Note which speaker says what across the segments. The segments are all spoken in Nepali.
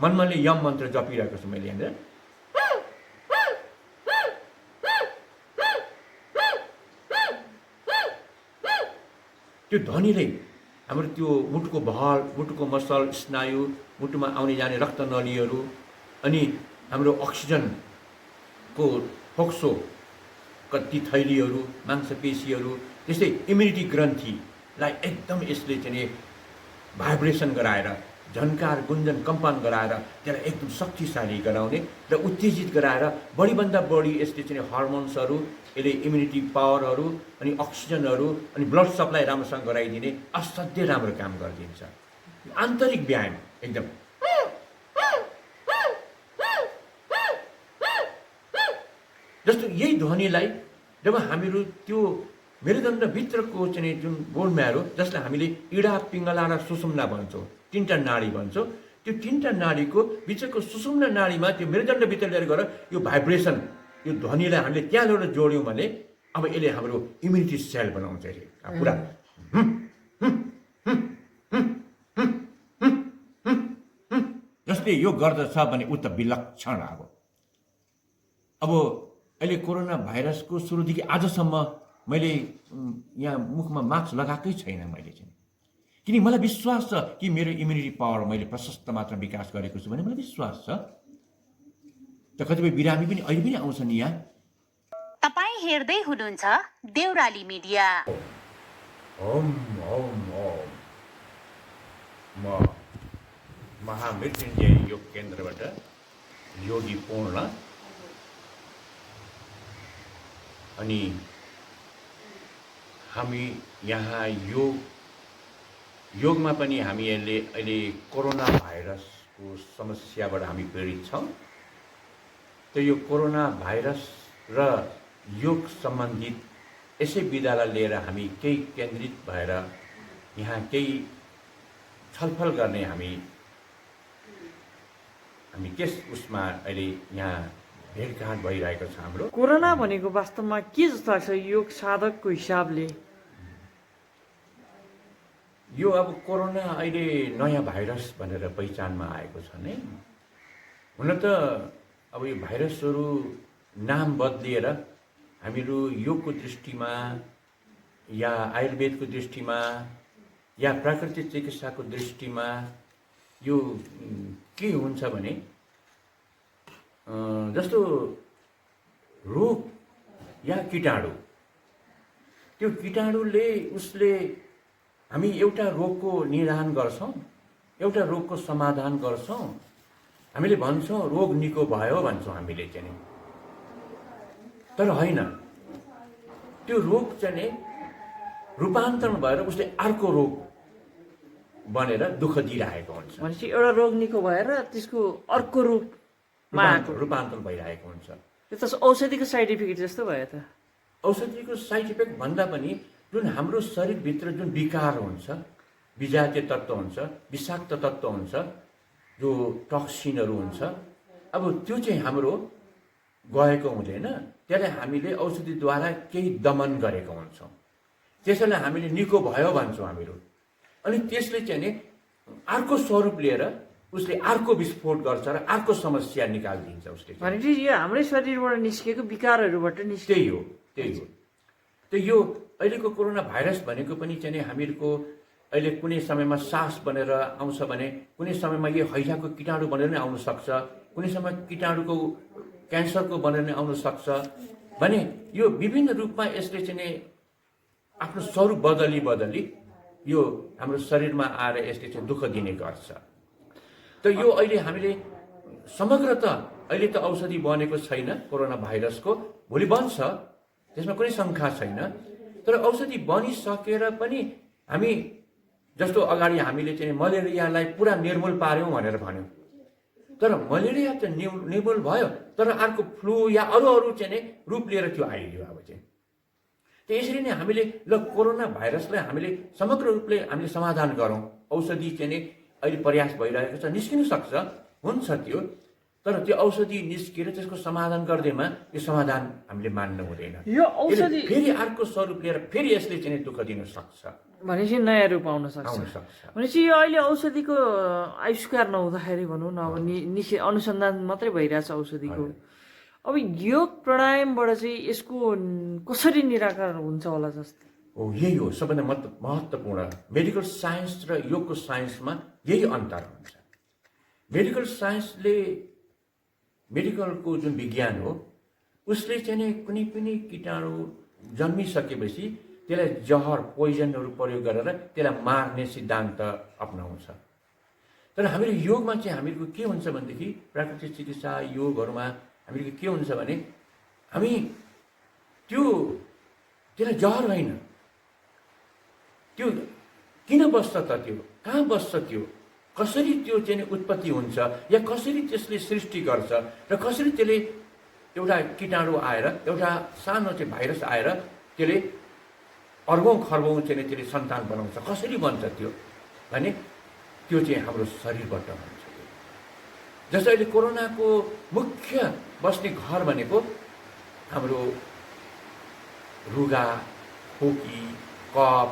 Speaker 1: मनमनले यम मन्त्र जपिरहेको छु मैले यहाँनिर। त्यो ध्वनिले हाम्रो त्यो मुटुको बहल, मुटुको मसल, स्नायु, मुटुमा आउने जाने रक्त नलीहरू अनि हाम्रो अक्सिजनको फोक्सो कति थैलीहरू, मांसपेशीहरू, त्यस्तै इम्युनिटी ग्रन्थीलाई एकदम यसले चाहिँ भाइब्रेसन गराएर, झन्कार, गुन्जन, कम्पन गराएर त्यसलाई एकदम शक्तिशाली गराउने र उत्तेजित गराएर बढीभन्दा बढी यसले चाहिँ हर्मोन्सहरू, यसले इम्युनिटी पावरहरू अनि अक्सिजनहरू अनि ब्लड सप्लाई राम्रोसँग गराइदिने असाध्यै राम्रो काम गरिदिन्छ। आन्तरिक व्यायाम एकदम। जस्तो यही ध्वनिलाई जब हामीहरू त्यो मेरुदण्डभित्रको चाहिँ जुन बोन म्यारो, जसलाई हामीले इडा, पिङ्गला र सुषुम्ना भन्छौँ, तिनवटा नाडी भन्छौँ, त्यो तिनवटा नाडीको बिचको सुषुम्ना नाडीमा त्यो मेरुदण्डभित्र लिएर गएर यो भाइब्रेसन, यो ध्वनिलाई हामीले त्यहाँ ल्याएर जोड्यौँ भने अब यसले हाम्रो इम्युनिटी सेल बनाउँछ अरे पुरा। जसले यो गर्दछ भने ऊ त विलक्षण अब। अब अहिले कोरोना भाइरसको सुरुदेखि आजसम्म मैले यहाँ मुखमा मास्क लगाएकै छैन मैले चाहिँ, किनकि मलाई विश्वास छ कि मेरो इम्युनिटी पावर मैले प्रशस्त मात्रामा विकास गरेको छु भने मलाई विश्वास छ। त कतिपय बिरामी पनि अहिले पनि आउँछन् यहाँ।
Speaker 2: तपाईं हेर्दै हुनुहुन्छ देउराली मिडिया।
Speaker 1: ओम ओम ओम। म महामृत्युञ्जय योग केन्द्रबाट योगी पूर्ण अनि हामी यहाँ योगमा पनि हामी अहिले कोरोना भाइरसको समस्याबाट हामी पीडित छौँ। त्यो यो कोरोना भाइरस र योग सम्बन्धित यसै विधालाई लिएर हामी केही केन्द्रित भएर यहाँ केही छलफल गर्ने हामी त्यस उसमा अहिले यहाँ भेटघाट भइरहेको छ हाम्रो।
Speaker 3: कोरोना भनेको वास्तवमा के जस्तो लाग्छ योग साधकको हिसाबले?
Speaker 1: यो अब कोरोना अहिले नयाँ भाइरस भनेर पहिचानमा आएको छ नै। हुन त अब यो भाइरसहरू नाम बदलिएर हामीहरू योगको दृष्टिमा या आयुर्वेदको दृष्टिमा या प्राकृतिक चिकित्साको दृष्टिमा यो के हुन्छ भने जस्तो रोग या कीटाणु, त्यो कीटाणुले उसले हामी एउटा रोगको निदान गर्छौँ, एउटा रोगको समाधान गर्छौँ, हामीले भन्छौँ रोग निको भयो भन्छौँ हामीले चाहिँ। तर होइन, त्यो रोग चाहिँ रूपान्तरण भएर उसले अर्को रोग बनेर दुःख दिइरहेको हुन्छ।
Speaker 3: भनेपछि एउटा रोग निको भएर त्यसको अर्को रूपमा
Speaker 1: रूपान्तरण भइरहेको हुन्छ।
Speaker 3: त्यो त औषधिको साइड इफेक्ट जस्तो भयो त।
Speaker 1: औषधिको साइड इफेक्ट भन्दा पनि जुन हाम्रो शरीरभित्र जुन विकार हुन्छ, विजातीय तत्त्व हुन्छ, विषाक्त तत्त्व हुन्छ, जो टक्सिनहरू हुन्छ, अब त्यो चाहिँ हाम्रो गएको हुँदैन। त्यसलाई हामीले औषधिद्वारा केही दमन गरेको हुन्छौँ, त्यसैलाई हामीले निको भयो भन्छौँ हामीहरू। अनि त्यसले चाहिँ नि अर्को स्वरूप लिएर उसले अर्को विस्फोट गर्छ र अर्को समस्या निकालिदिन्छ उसले।
Speaker 3: भनेपछि यो हाम्रै शरीरबाट निस्केको विकारहरूबाट निस्केको
Speaker 1: त्यही हो। त्यो यो अहिलेको कोरोना भाइरस भनेको पनि चाहिँ नि हामीहरूको अहिले कुनै समयमा सास बनेर आउँछ भने, कुनै समयमा यो हैजाको कीटाणु बनेर नै आउन सक्छ, कुनै समय कीटाणुको क्यान्सरको बनेर नै आउन सक्छ भने यो विभिन्न रूपमा यसले चाहिँ नि आफ्नो स्वरूप बदली यो हाम्रो शरीरमा आएर यसले चाहिँ दुःख दिने गर्छ। त यो अहिले हामीले समग्रत अहिले त औषधि बनेको छैन कोरोना भाइरसको, भोलि बन्छ, त्यसमा कुनै शङ्का छैन। तर औषधि बनिसकेर पनि हामी जस्तो अगाडि हामीले चाहिँ मलेरियालाई पुरा निर्मूल पार्यौँ भनेर भन्यौँ, तर मलेरिया त निर्मूल भयो, तर अर्को फ्लू या अरू चाहिँ नि रूप लिएर त्यो आइयो अब चाहिँ। त यसरी नै हामीले ल कोरोना भाइरसलाई हामीले समग्र रूपले हामीले समाधान गरौँ। औषधि चाहिँ नि अहिले प्रयास भइरहेको छ, निस्किन सक्छ, हुन्छ त्यो, तर त्यो औषधि निस्किएर त्यसको समाधान गर्दैमा यो समाधान हामीले मान्नु हुँदैन।
Speaker 3: यो औषधि
Speaker 1: फेरि अर्को स्वरूप लिएर फेरि यसले चाहिँ दुःख दिन सक्छ।
Speaker 3: भनेपछि नयाँ रूप आउन सक्छ।
Speaker 1: आउन सक्छ।
Speaker 3: भनेपछि यो अहिले औषधिको आविष्कार नहुँदाखेरि भनौँ न, अब अनुसन्धान मात्रै भइरहेछ औषधिको। अब योग प्राणायामबाट चाहिँ यसको कसरी निराकरण हुन्छ होला जस्तो?
Speaker 1: हो, यही हो सबभन्दा महत्त्वपूर्ण। मेडिकल साइन्स र योगको साइन्समा यही अन्तर हुन्छ। मेडिकल साइन्सले, मेडिकलको जुन विज्ञान हो उसले चाहिँ नि कुनै पनि कीटाणु जन्मिसकेपछि त्यसलाई जहर पोइजनहरू प्रयोग गरेर त्यसलाई मार्ने सिद्धान्त अपनाउँछ। तर हामीहरू योगमा चाहिँ हामीहरूको के हुन्छ भनेदेखि प्राकृतिक चिकित्सा योगहरूमा हामीहरूको के हुन्छ भने हामी त्यसलाई जहर होइन, त्यो किन बस्छ त, त्यो कहाँ बस्छ, त्यो कसरी त्यो चाहिँ उत्पत्ति हुन्छ या कसरी त्यसले सृष्टि गर्छ र कसरी त्यसले एउटा कीटाणु आएर, एउटा सानो चाहिँ भाइरस आएर त्यसले अर्बौं खर्बौं चाहिँ त्यसले सन्तान बनाउँछ, कसरी बन्छ त्यो भने त्यो चाहिँ हाम्रो शरीरबाट हुन्छ। जस्तो अहिले कोरोनाको मुख्य बस्ने घर भनेको हाम्रो रुगा, खोकी, कफ।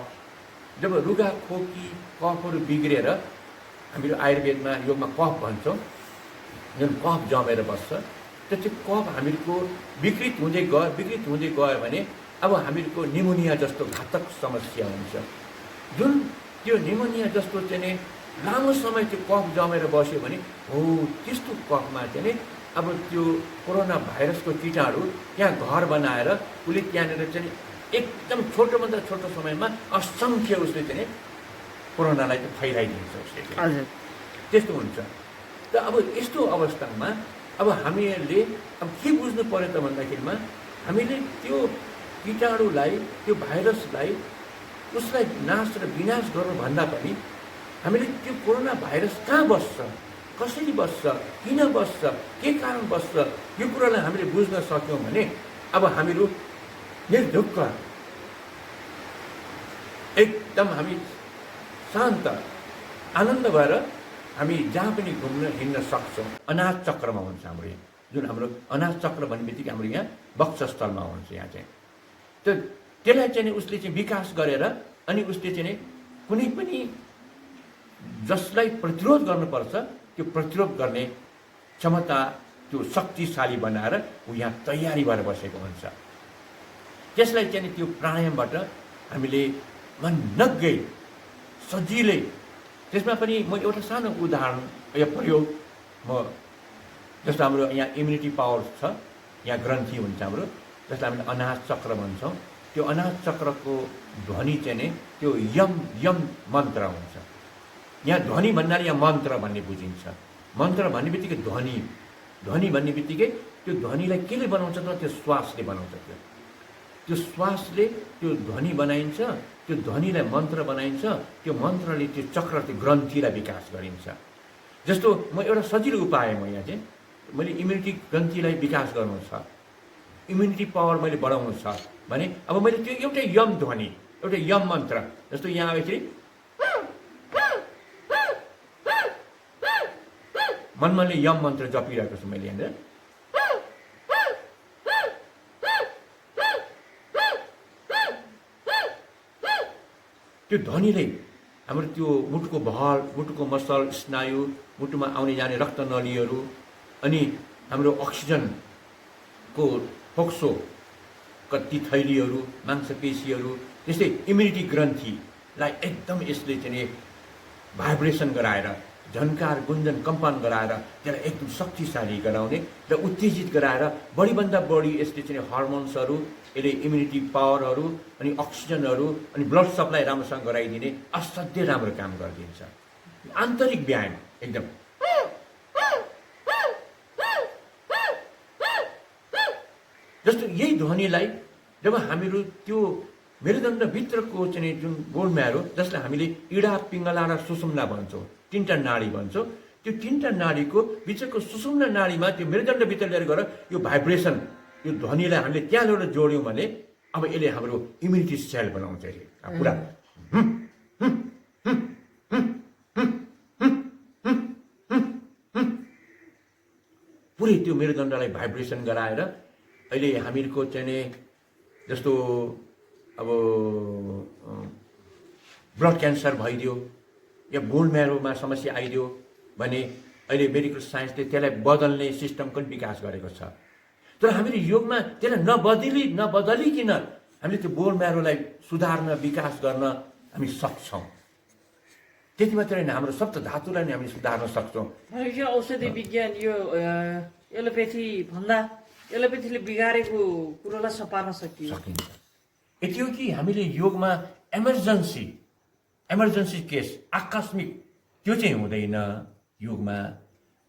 Speaker 1: जब रुगा, खोकी, कफहरू बिग्रेर हामीहरू आयुर्वेदमा योगमा कफ भन्छौँ, जुन कफ जमेर बस्छ, त्यो कफ हामीहरूको विकृत हुँदै गयो भने अब हामीहरूको निमोनिया जस्तो घातक समस्या हुन्छ। जुन त्यो निमोनिया जस्तो चाहिँ नि लामो समय त्यो कफ जमेर बस्यो भने हो त्यस्तो कफमा चाहिँ नि अब त्यो कोरोना भाइरसको कीटाणु त्यहाँ घर बनाएर उसले त्यहाँनिर चाहिँ एकदम छोटोभन्दा छोटो समयमा असङ्ख्य उसले चाहिँ कोरोनालाई चाहिँ फैलाइदिन्छ उसले। त्यस्तो हुन्छ। त अब यस्तो अवस्थामा अब हामीहरूले अब के बुझ्नु पर्यो त भन्दाखेरिमा हामीले त्यो कीटाणुलाई, त्यो भाइरसलाई, उसलाई नाश र विनाश गर्नुभन्दा पनि हामीले त्यो कोरोना भाइरस कहाँ बस्छ, कसरी बस्छ, किन बस्छ, के कारण बस्छ, यो कुरालाई हामीले बुझ्न सक्यौँ भने अब हामीहरू निर्धुक्क एकदम हामी शान्त आनन्द भएर हामी जहाँ पनि घुम्न हिँड्न सक्छौँ। अनाज चक्रमा हुन्छ हाम्रो यहाँ, जुन हाम्रो अनाज चक्र भन्ने बित्तिकै हाम्रो यहाँ वक्षस्थलमा हुन्छ। यहाँ चाहिँ त्यसलाई चाहिँ उसले चाहिँ विकास गरेर अनि उसले चाहिँ कुनै पनि जसलाई प्रतिरोध गर्नुपर्छ त्यो प्रतिरोध गर्ने क्षमता, त्यो शक्तिशाली बनाएर ऊ यहाँ तयारी भएर बसेको हुन्छ। त्यसलाई चाहिँ त्यो प्राणायामबाट हामीले मनग्गै सजिलै, त्यसमा पनि म एउटा सानो उदाहरण या प्रयोग जस्तो हाम्रो यहाँ इम्युनिटी पावर छ, यहाँ ग्रन्थि हुन्छ हाम्रो, जसलाई हामीले अनाज चक्र भन्छौँ। त्यो अनाज चक्रको ध्वनि चाहिँ नि त्यो यम यम मन्त्र हुन्छ। यहाँ ध्वनि भन्नाले यहाँ मन्त्र भन्ने बुझिन्छ। मन्त्र भन्ने बित्तिकै ध्वनि भन्ने बित्तिकै त्यो ध्वनिलाई केले बनाउँछ त, त्यो श्वासले बनाउँछ। त्यो श्वासले त्यो ध्वनि बनाइन्छ, त्यो ध्वनिलाई मन्त्र बनाइन्छ, त्यो मन्त्रले त्यो चक्र, त्यो ग्रन्थीलाई विकास गरिन्छ। जस्तो म एउटा सजिलो उपाय यहाँ चाहिँ मैले इम्युनिटी ग्रन्थीलाई विकास गर्नु छ, इम्युनिटी पावर मैले बढाउनु छ भने अब मैले त्यो एउटै यम ध्वनि, एउटा यम मन्त्र, जस्तो यहाँ आएखेरि मनले यम मन्त्र जपिरहेको छु मैले यहाँनिर। त्यो ध्वनिले हाम्रो त्यो मुटुको भल, मुटुको मसल, स्नायु, मुटुमा आउने जाने रक्त नलीहरू अनि हाम्रो अक्सिजनको फोक्सो, कति थैलीहरू, मांसपेशीहरू, त्यस्तै इम्युनिटी ग्रन्थीलाई एकदम यसले चाहिँ भाइब्रेसन गराएर, झन्कार, गुन्जन, कम्पन गराएर त्यसलाई एकदम शक्तिशाली गराउने र उत्तेजित गराएर बढीभन्दा बढी यसले चाहिँ हर्मोन्सहरू, यसले इम्युनिटी पावरहरू अनि अक्सिजनहरू अनि ब्लड सप्लाई राम्रोसँग गराइदिने असाध्यै राम्रो काम गरिदिन्छ। आन्तरिक व्यायाम एकदम। जस्तो यही ध्वनिलाई जब हामीहरू त्यो मेरुदण्डभित्रको चाहिँ जुन गोलम्यारो, जसलाई हामीले इडा, पिङ्गला र सुषुम्ना भन्छौँ, तीनटा नाडी भन्छौँ, त्यो तीनटा नाडीको बिचको सुषुम्ना नाडीमा त्यो मेरुदण्डभित्र लिएर गएर यो भाइब्रेसन, यो ध्वनिलाई हामीले त्यहाँ ल्याएर जोड्यौँ भने अब यसले हाम्रो इम्युनिटी सेल बनाउँछ। पुरा पुरै त्यो मेरुदण्डलाई भाइब्रेसन गराएर अहिले हामीहरूको चाहिँ जस्तो अब ब्लड क्यान्सर भइदियो या बोन म्यारोमा समस्या आइदियो भने अहिले मेडिकल साइन्सले त्यसलाई बदल्ने सिस्टम पनि विकास गरेको छ। तर हामीले योगमा त्यसलाई नबदलिकन हामीले त्यो बोन म्यारोलाई सुधार्न विकास गर्न हामी सक्छौँ। त्यति मात्रै होइन, हाम्रो सप्त धातुलाई नै हामीले सुधार्न सक्छौँ।
Speaker 3: यो औषधि विज्ञान यो एलोपेथी भन्दा एलोपेथीले बिगारेको कुरोलाई सपार्न
Speaker 1: सकिन्छ। यति हो कि हामीले योगमा इमर्जेन्सी केस आकस्मिक त्यो चाहिँ हुँदैन। योगमा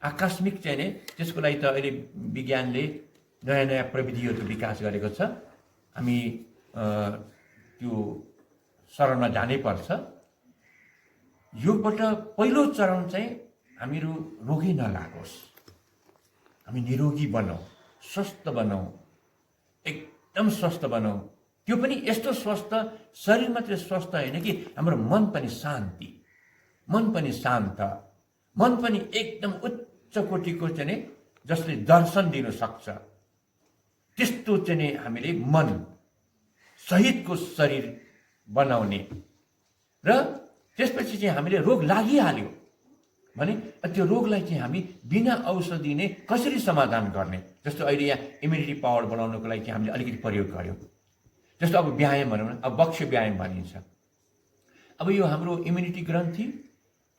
Speaker 1: आकस्मिक चाहिँ नै त्यसको लागि त अहिले विज्ञानले नयाँ नयाँ प्रविधिहरू विकास गरेको छ। हामी त्यो शरणमा जानै पर्छ। योगबाट पहिलो चरण चाहिँ हामीहरू रोगै नलागोस्, हामी निरोगी बनाऊ, स्वस्थ बनाऊ, एकदम स्वस्थ बनाऊ। त्यो पनि यस्तो स्वस्थ, शरीर मात्रै स्वस्थ होइन कि हाम्रो मन पनि शान्ति, मन पनि शान्त, मन पनि एकदम उच्च कोटिको चाहिँ जसले दर्शन दिन सक्छ त्यस्तो चाहिँ हामीले मन सहितको शरीर बनाउने। र त्यसपछि चाहिँ हामीले रोग लागिहाल्यो भने त्यो रोगलाई चाहिँ हामी बिना औषधि नै कसरी समाधान गर्ने। जस्तो अहिले यहाँ इम्युनिटी पावर बढाउनको लागि चाहिँ हामीले अलिकति प्रयोग गर्यौँ। जस्तो अब व्यायाम भनौँ न, अब वक्ष व्यायाम भनिन्छ। अब यो हाम्रो इम्युनिटी ग्रन्थि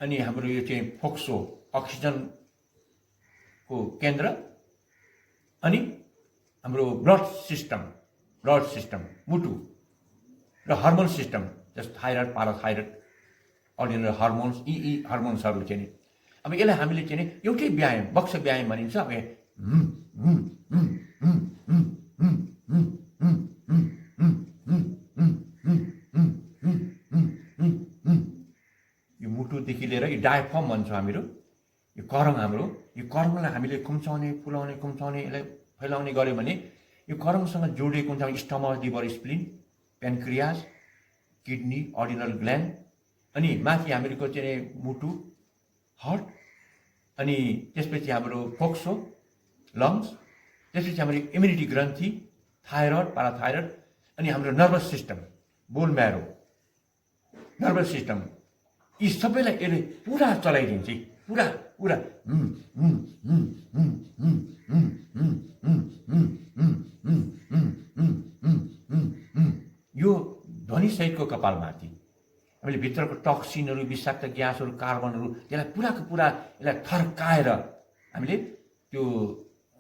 Speaker 1: अनि हाम्रो यो चाहिँ फोक्सो अक्सिजनको केन्द्र अनि हाम्रो ब्लड सिस्टम मुटु र हर्मोन सिस्टम जस्तो थाइरोइड, पाराथाइरोइड, अर्डिनल हर्मोन्स, यी हर्मोन्सहरू चाहिँ अब यसलाई हामीले चाहिँ एउटै व्यायाम वक्ष व्यायाम भनिन्छ। अब यो मुटुदेखि लिएर यो डायफ्राम भन्छौँ हामीहरू, यो करङ हाम्रो, यो करङलाई हामीले कुम्चाउने कुम्चाउने यसलाई फैलाउने गऱ्यो भने यो करङसँग जोडिएको हुन्छ stomach, liver, spleen, pancreas, kidney, adrenal gland, अनि माथि हामीहरूको चाहिँ मुटु, हार्ट, अनि त्यसपछि हाम्रो फोक्सो लङ्स, त्यसपछि हाम्रो इम्युनिटी ग्रन्थि, थाइरोइड, पाराथाइरोइड, अनि हाम्रो nervous system, bone marrow, nervous system, यी सबैलाई यसले पुरा चलाइदिन्छ। पुरा यो ध्वनि सहितको कपालमाथि हामीले भित्रको टक्सिनहरू, विषाक्त ग्यासहरू, कार्बनहरू त्यसलाई पुराको पुरा यसलाई थर्काएर हामीले त्यो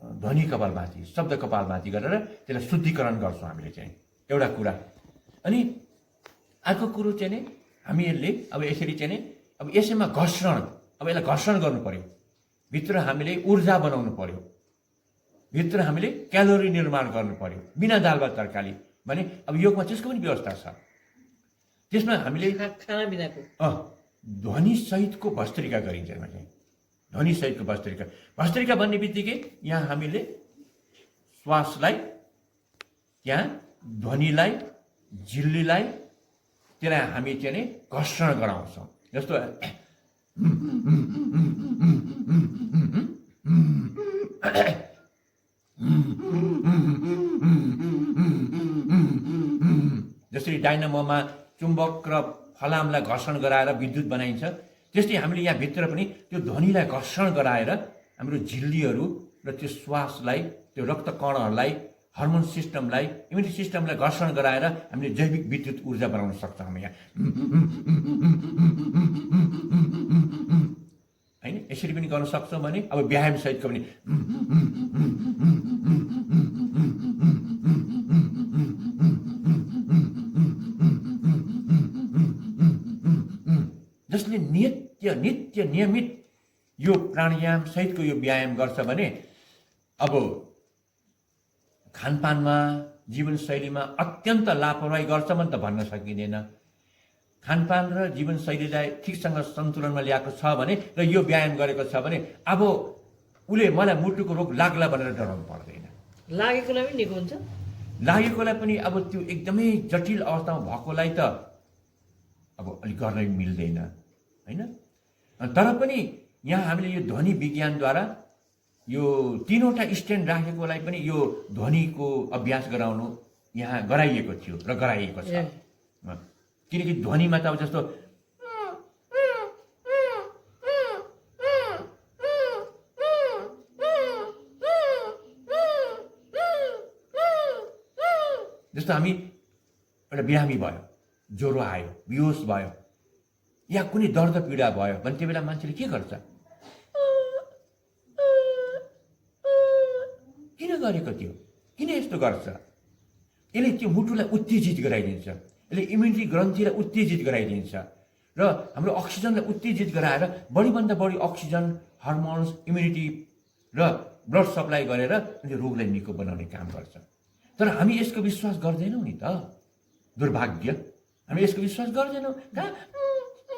Speaker 1: ध्वनि कपालमाथि, शब्द कपालमाथि गरेर त्यसलाई शुद्धिकरण गर्छौँ हामीले चाहिँ एउटा कुरा। अनि अर्को कुरो चाहिँ नि हामीहरूले अब यसरी चाहिँ नि अब यसैमा घर्षण, अब यसलाई घर्षण गर्नु पर्यो, भित्र हामीले ऊर्जा बनाउनु पर्यो, भित्र हामीले क्यालोरी निर्माण गर्नु पर्यो बिना दाल भात तरकारी भने अब योगमा त्यसको पनि व्यवस्था छ। त्यसमा हामीले
Speaker 3: खाना बिनाको
Speaker 1: ध्वनि सहितको भस्त्रिका गरिन्छ। चाहिँ ध्वनि सहितको भस्त्रिका भन्ने बित्तिकै यहाँ हामीले श्वासलाई, यहाँ ध्वनिलाई, झिल्लीलाई त्यसलाई हामी चाहिँ नि घर्षण गराउँछौँ। जस्तो जसरी डाइनामोमा चुम्बक र फलामलाई घर्षण गराएर विद्युत बनाइन्छ, त्यस्तै हामीले यहाँ भित्र पनि त्यो ध्वनिलाई घर्षण गराएर हाम्रो झिल्लीहरू र त्यो श्वासलाई, त्यो रक्तकणहरूलाई, हर्मोन सिस्टमलाई, इम्युनिटी सिस्टमलाई घर्षण गराएर हामीले जैविक विद्युत ऊर्जा बनाउन सक्छौँ। हामी यहाँ होइन यसरी पनि गर्न सक्छौँ भने अब व्यायाम सहितको पनि जसले नित्य नियमित यो प्राणायाम सहितको यो व्यायाम गर्छ भने अब खानपानमा, जीवनशैलीमा अत्यन्त लापरवाही गर्छ भने त भन्न सकिँदैन। खानपान र जीवनशैलीलाई ठिकसँग सन्तुलनमा ल्याएको छ भने र यो व्यायाम गरेको छ भने अब उसले मलाई मुटुको रोग लाग्ला भनेर डराउनु पर्दैन।
Speaker 3: लागेकोलाई पनि निको हुन्छ।
Speaker 1: लागेकोलाई पनि अब त्यो एकदमै जटिल अवस्थामा भएकोलाई त अब अलिक गर्नै मिल्दैन होइन। तर पनि यहाँ हामीले यो ध्वनि विज्ञानद्वारा यो 3वटा स्ट्यान्ड राखेकोलाई पनि यो ध्वनिको अभ्यास गराउनु यहाँ गराइएको थियो र गराइएको छ। किनकि ध्वनिमा त अब जस्तो जस्तो हामी एउटा बिरामी भयो, ज्वरो आयो, बेहोस भयो, या कुनै दर्द पीडा भयो भने त्यो बेला मान्छेले के गर्छ? किन गरेको त्यो? किन यस्तो गर्छ? यसले त्यो मुटुलाई उत्तेजित गराइदिन्छ, यसले इम्युनिटी ग्रन्थीलाई उत्तेजित गराइदिन्छ र हाम्रो अक्सिजनलाई उत्तेजित गराएर बढीभन्दा बढी अक्सिजन, हर्मोन्स, इम्युनिटी र ब्लड सप्लाई गरेर अनि रोगलाई निको बनाउने काम गर्छ। तर हामी यसको विश्वास गर्दैनौँ नि त, दुर्भाग्य। हामी यसको विश्वास गर्दैनौँ। कहाँ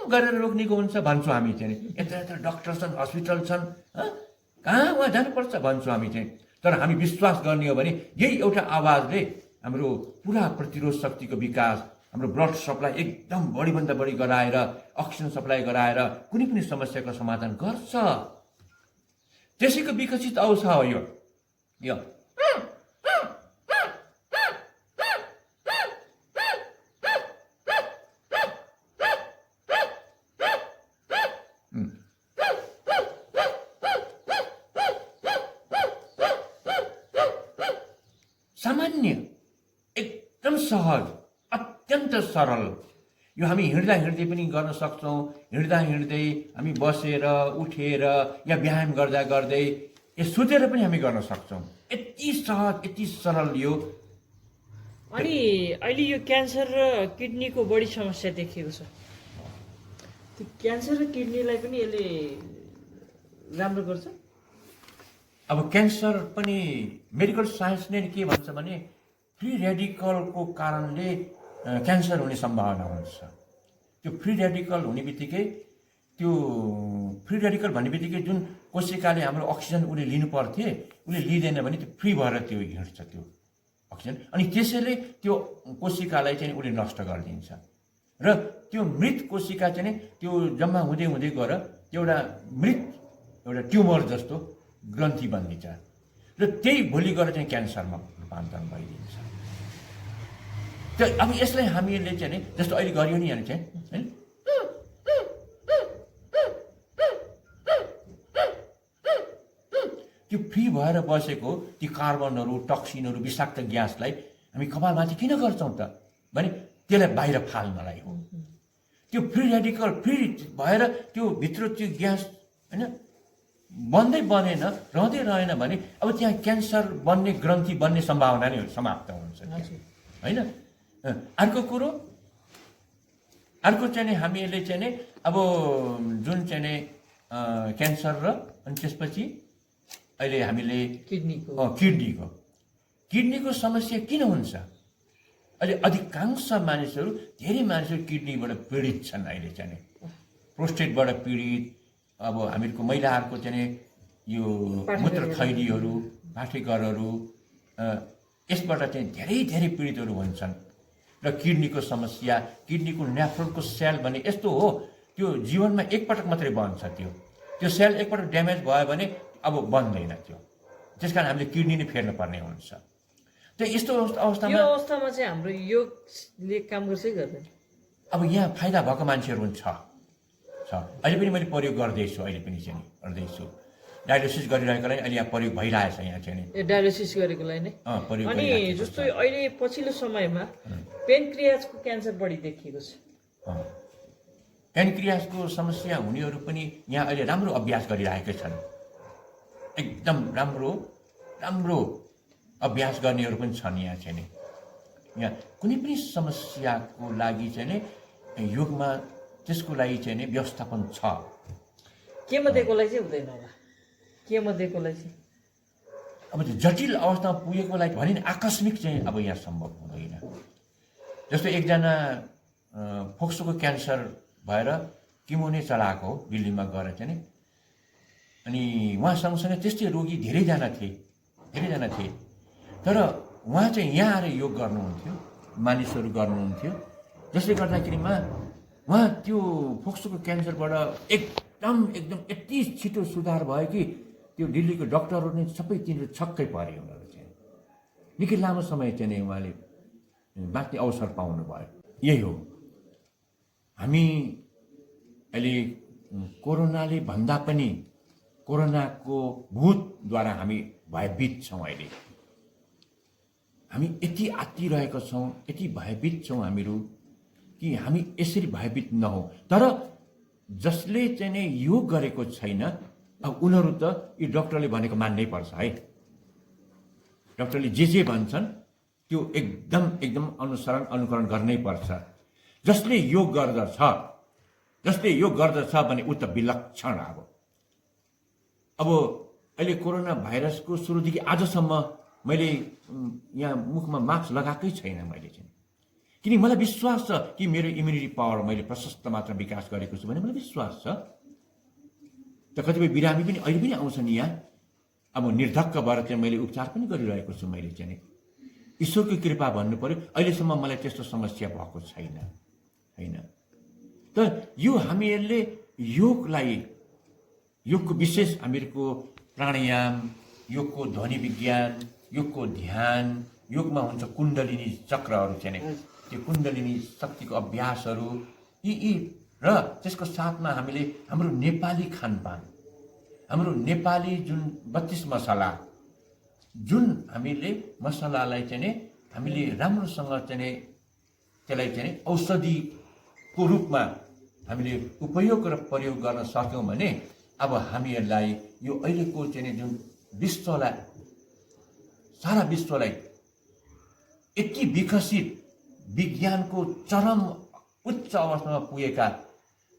Speaker 1: गरेर रोग निको हुन्छ भन्छौँ हामी चाहिँ, यत्र यत्र डक्टर छन्, हस्पिटल छन्, कहाँ उहाँ जानुपर्छ भन्छौँ हामी चाहिँ। तर हामी विश्वास गर्ने हो भने यही एउटा आवाजले हाम्रो पुरा प्रतिरोध शक्तिको विकास, हाम्रो ब्लड सप्लाई एकदम बढीभन्दा बढी गराएर, अक्सिजन सप्लाई गराएर कुनै पनि समस्याको समाधान गर्छ। त्यसैको विकसित अवस्था हो यो। सामान्य, एकदम सहज, अत्यन्त सरल। यो हामी हिँड्दा हिँड्दै पनि गर्न सक्छौँ। हिँड्दा हिँड्दै हामी बसेर, उठेर या व्यायाम गर्दा गर्दै या सुतेर पनि हामी गर्न सक्छौँ। यति सहज, यति सरल यो।
Speaker 3: अनि अहिले यो क्यान्सर र किडनीको बढी समस्या देखिएको छ। त्यो क्यान्सर र किडनीलाई पनि यसले राम्रो गर्छ।
Speaker 1: अब क्यान्सर पनि मेडिकल साइन्सले के भन्छ भने फ्री रेडिकलको कारणले क्यान्सर हुने सम्भावना हुन्छ। त्यो फ्री रेडिकल हुने बित्तिकै, त्यो फ्री रेडिकल भन्ने बित्तिकै जुन कोशिकाले हाम्रो अक्सिजन उसले लिनु पर्थे, उसले लिँदैन भने त्यो फ्री भएर त्यो हिँड्छ त्यो अक्सिजन। अनि त्यसैले त्यो कोशिकालाई चाहिँ उसले नष्ट गरिदिन्छ र त्यो मृत कोशिका चाहिँ त्यो जम्मा हुँदै हुँदै गएर एउटा मृत एउटा ट्युमर जस्तो ग्रन्थी बनिन्छ र त्यही भोलि गएर चाहिँ क्यान्सरमा रूपान्तरण भइदिन्छ। त्यो अब यसलाई हामीले चाहिँ जस्तो अहिले गरियो नि यहाँ चाहिँ होइन, त्यो फ्री भएर बसेको ती कार्बनहरू, टक्सिनहरू, विषाक्त ग्यासलाई हामी कपालमाथि किन गर्छौँ त भने त्यसलाई बाहिर फाल्नलाई हो। त्यो फ्री रेडिकल फ्री भएर त्यो भित्र त्यो ग्यास होइन बन्दै बनेन, रहँदै रहेन भने अब त्यहाँ क्यान्सर बन्ने ग्रन्थी बन्ने सम्भावना नै समाप्त हुन्छ होइन। अर्को कुरो, अर्को चाहिँ हामीले चाहिँ अब जुन चाहिँ क्यान्सर र अनि त्यसपछि अहिले हामीले किडनीको समस्या किन हुन्छ? अहिले अधिकांश मानिसहरू, धेरै मानिसहरू किडनीबाट पीडित छन्। अहिले चाहिँ प्रोस्टेटबाट पीडित, अब हामीहरूको महिलाहरूको चाहिँ यो मूत्र थैलीहरू, पाठेघरहरू, यसबाट चाहिँ धेरै धेरै पीडितहरू हुन्छन्। र किडनीको समस्या, किडनीको नेफ्रोनको सेल भन्ने यस्तो हो, त्यो जीवनमा एकपटक मात्रै बन्छ। त्यो सेल एकपटक ड्यामेज भयो भने अब बन्दैन त्यो, त्यस कारण हामीले किडनी नै फेर्नु पर्ने हुन्छ। त्यो यस्तो अवस्थामा
Speaker 3: चाहिँ हाम्रो योगले काम गर्छ कि गर्दैन?
Speaker 1: अब यहाँ फाइदा भएको मान्छेहरू छ, अहिले पनि मैले प्रयोग गर्दैछु, अहिले पनि चाहिँ गर्दैछु। डायलिसिस गरिरहेकोलाई अहिले यहाँ प्रयोग भइरहेछ यहाँ चाहिँ
Speaker 3: डायलिसिस गरेकोलाई नै
Speaker 1: प्रयोग।
Speaker 3: अनि जस्तो अहिले पछिल्लो समयमा पेनक्रियाजको क्यान्सर बढी देखिएको छ।
Speaker 1: पेनक्रियाजको समस्या हुनेहरू पनि यहाँ अहिले राम्रो अभ्यास गरिरहेका छन्। एकदम राम्रो राम्रो अभ्यास गर्नेहरू पनि छन् यहाँ चाहिँ। यहाँ कुनै पनि समस्याको लागि चाहिँ योगमा त्यसको लागि चाहिँ व्यवस्थापन छ।
Speaker 3: केमा दिएकोलाई चाहिँ हुँदैन होला, केमा दिएकोलाई चाहिँ
Speaker 1: अब त्यो जटिल अवस्थामा पुगेकोलाई भने नि आकस्मिक चाहिँ अब यहाँ सम्भव हुँदैन। जस्तो एकजना फोक्सोको क्यान्सर भएर किमो नै चलाएको हो दिल्लीमा गएर चाहिँ, अनि उहाँ सँगसँगै त्यस्तै रोगी धेरैजना थिए। तर उहाँ चाहिँ यहाँ आएर योग गर्नुहुन्थ्यो, मालिसहरू गर्नुहुन्थ्यो, जसले गर्दाखेरिमा उहाँ त्यो फोक्सोको क्यान्सरबाट एकदम यति छिटो सुधार भयो कि त्यो दिल्लीको डक्टरहरू नै सबै तिनीहरू छक्कै परे। उनीहरू चाहिँ निकै लामो समय चाहिँ उहाँले बाँच्ने अवसर पाउनु भयो। यही हो हामी अहिले कोरोनाले भन्दा पनि कोरोनाको भूतद्वारा हामी भयभीत छौँ। अहिले हामी यति आत्तिरहेका छौँ, यति भयभीत छौँ हामीहरू कि हामी यसरी भयभीत नहौँ। तर जसले चाहिँ नै योग गरेको छैन, अब उनीहरू त यो डक्टरले भनेको मान्नै पर्छ है। डक्टरले जे भन्छन् त्यो एकदम अनुकरण गर्नै पर्छ। जसले योग गर्दछ भने ऊ त विलक्षण। अब अहिले कोरोना भाइरसको सुरुदेखि आजसम्म मैले यहाँ मुखमा मास्क लगाएकै छैन मैले चाहिँ, किन मलाई विश्वास छ कि मेरो इम्युनिटी पावर मैले प्रशस्त मात्रा विकास गरेको छु भने मलाई विश्वास छ। त कतिपय बिरामी पनि अहिले पनि आउँछन् यहाँ, अब निर्धक्क भएर चाहिँ मैले उपचार पनि गरिरहेको छु। मैले चाहिँ ईश्वरको कृपा भन्नु पर्यो, अहिलेसम्म मलाई त्यस्तो समस्या भएको छैन होइन। त यो हामीहरूले योगको विशेष हामीहरूको प्राणायाम, योगको ध्वनि विज्ञान, योगको ध्यान, योगमा हुन्छ कुण्डलिनी चक्रहरू चाहिँ त्यो कुण्डलिनी शक्तिको अभ्यासहरू यी र त्यसको साथमा हामीले हाम्रो नेपाली खानपान, हाम्रो नेपाली जुन 32 मसला, जुन हामीले मसलालाई चाहिँ हामीले राम्रोसँग चाहिँ त्यसलाई चाहिँ औषधिको रूपमा हामीले उपयोग र प्रयोग गर्न सक्यौँ भने अब हामीहरूलाई यो अहिलेको चाहिँ जुन सारा विश्वलाई यति विकसित विज्ञानको चरम उच्च अवस्थामा पुगेका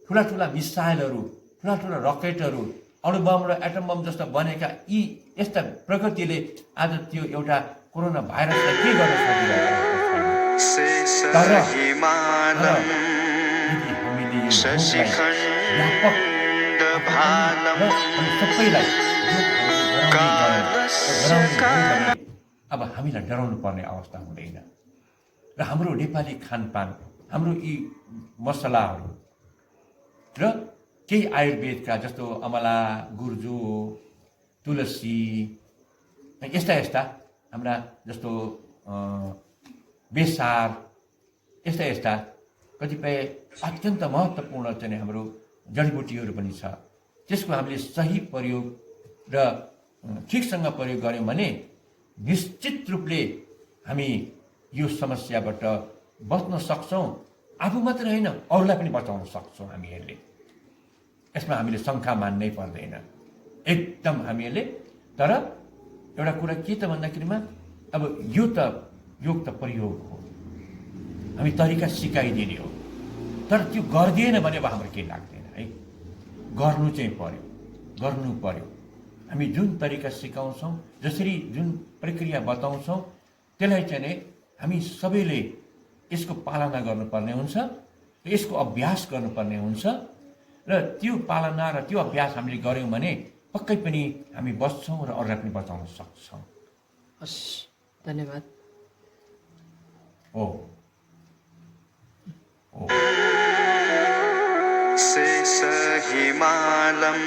Speaker 1: ठुला मिसाइलहरू, ठुला रकेटहरू, अणुबम र एटम बम जस्ता बनेका यी यस्ता प्रगतिले आज त्यो एउटा कोरोना भाइरसलाई के गर्न सकिरहेको छैन। तर सबैलाई अब हामीलाई डराउनु पर्ने अवस्था हुँदैन। र हाम्रो नेपाली खानपान, हाम्रो यी मसलाहरू र केही आयुर्वेदका जस्तो अमला, गुर्जो, तुलसी, यस्ता हाम्रा जस्तो बेसार, यस्ता कतिपय अत्यन्त महत्त्वपूर्ण चाहिँ हाम्रो जडीबुटीहरू पनि छ। त्यसको हामीले सही प्रयोग र ठिकसँग प्रयोग गऱ्यौँ भने निश्चित रूपले हामी यो समस्याबाट बच्न सक्छौँ। आफू मात्र होइन, अरूलाई पनि बचाउन सक्छौँ हामीहरूले। यसमा हामीले शङ्का मान्नै पर्दैन एकदम हामीहरूले। तर एउटा कुरा के त भन्दाखेरिमा अब योग त प्रयोग हो, हामी तरिका सिकाइदिने हो। तर त्यो गर्दिएन भने अब हाम्रो केही लाग्दैन है। गर्नु पर्यो। हामी जुन तरिका सिकाउँछौँ, जसरी जुन प्रक्रिया बताउँछौँ, त्यसलाई चाहिँ हामी सबैले यसको पालना गर्नुपर्ने हुन्छ, यसको अभ्यास गर्नुपर्ने हुन्छ। र त्यो पालना र त्यो अभ्यास हामीले गऱ्यौँ भने पक्कै पनि हामी बच्छौँ र अरूलाई पनि बचाउन सक्छौँ।
Speaker 3: हस्, धन्यवाद।
Speaker 4: शेष हिमालम